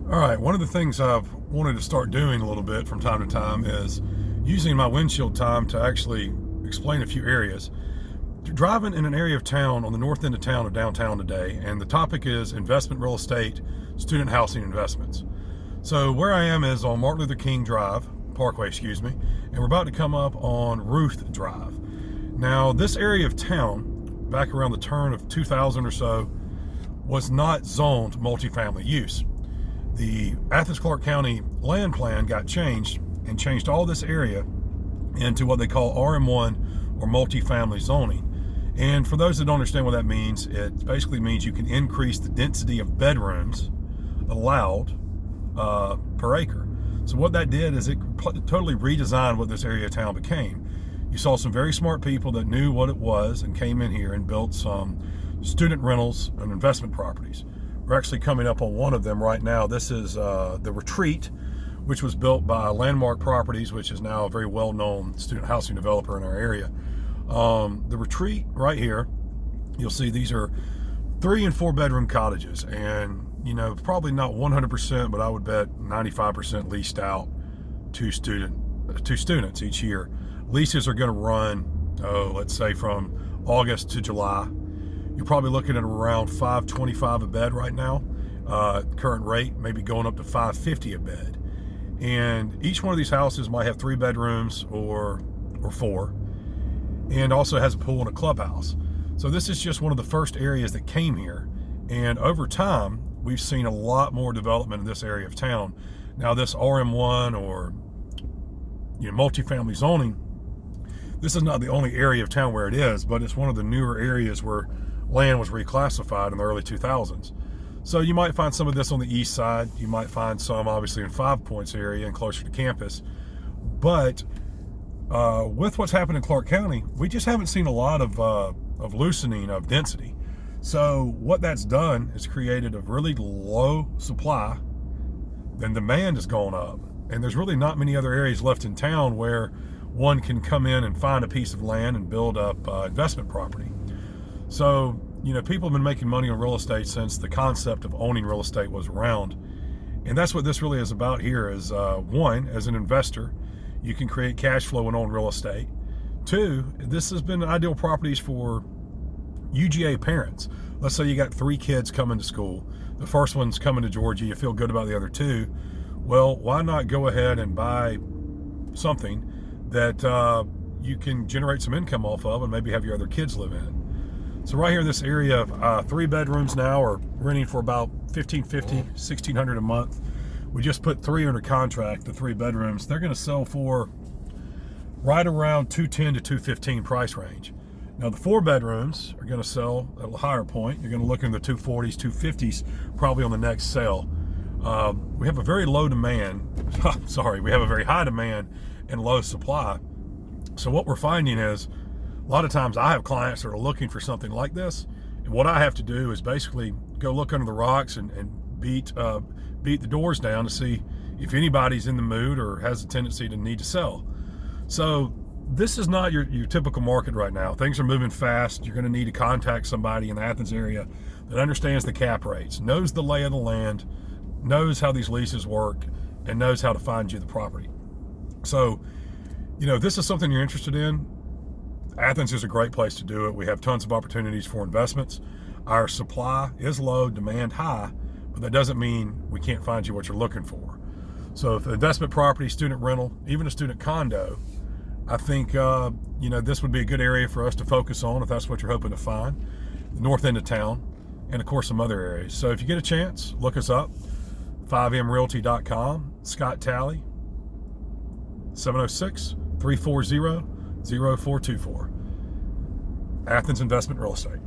All right, one of the things I've wanted to start doing a little bit from time to time is using my windshield time to actually explain a few areas. Driving in an area of town on the north end of town or downtown today, and the topic is investment real estate, student housing investments. So where I am is on Martin Luther King Parkway, and we're about to come up on Ruth Drive. Now, this area of town, back around the turn of 2000 or so, was not zoned multifamily use. The Athens-Clarke County land plan got changed and changed all this area into what they call RM1 or multifamily zoning. And for those that don't understand what that means, it basically means you can increase the density of bedrooms allowed per acre. So what that did is it totally redesigned what this area of town became. You saw some very smart people that knew what it was and came in here and built some student rentals and investment properties. We're actually coming up on one of them right now. This is the Retreat, which was built by Landmark Properties, which is now a very well-known student housing developer in our area. The Retreat right here, you'll see these are 3 and 4 bedroom cottages, and probably not 100%, but I would bet 95% leased out to students each year. Leases are going to run, let's say from August to July. You're probably looking at around $525 a bed right now. Current rate maybe going up to $550 a bed. And each one of these houses might have 3 bedrooms or 4, and also has a pool and a clubhouse. So this is just one of the first areas that came here. And over time, we've seen a lot more development in this area of town. Now, this RM1 or multifamily zoning, this is not the only area of town where it is, but it's one of the newer areas where land was reclassified in the early 2000s. So you might find some of this on the east side. You might find some obviously in 5 Points area and closer to campus. But with what's happened in Clarke County, we just haven't seen a lot of loosening of density. So what that's done is created a really low supply, then demand has gone up. And there's really not many other areas left in town where one can come in and find a piece of land and build up investment property. So, people have been making money on real estate since the concept of owning real estate was around. And that's what this really is about here is, one, as an investor, you can create cash flow and own real estate. 2, this has been ideal properties for UGA parents. Let's say you got 3 kids coming to school. The first one's coming to Georgia. You feel good about the other 2. Well, why not go ahead and buy something that you can generate some income off of and maybe have your other kids live in? So right here in this area, 3 bedrooms now are renting for about $1,550, $1,600 a month. We just put 3 under contract, the 3 bedrooms. They're going to sell for right around $210 to $215 price range. Now the 4 bedrooms are going to sell at a higher point. You're going to look in the 240s, 250s probably on the next sale. We have a very low demand. We have a very high demand and low supply. So what we're finding is a lot of times I have clients that are looking for something like this, and what I have to do is basically go look under the rocks and beat the doors down to see if anybody's in the mood or has a tendency to need to sell. So this is not your typical market right now. Things are moving fast. You're going to need to contact somebody in the Athens area that understands the cap rates, knows the lay of the land, knows how these leases work, and knows how to find you the property. So, if this is something you're interested in, Athens is a great place to do it. We have tons of opportunities for investments. Our supply is low, demand high, but that doesn't mean we can't find you what you're looking for. So if investment property, student rental, even a student condo, I think this would be a good area for us to focus on if that's what you're hoping to find. The north end of town, and of course some other areas. So if you get a chance, look us up, 5mrealty.com, Scott Talley, 706-340-0424. Athens Investment Real Estate.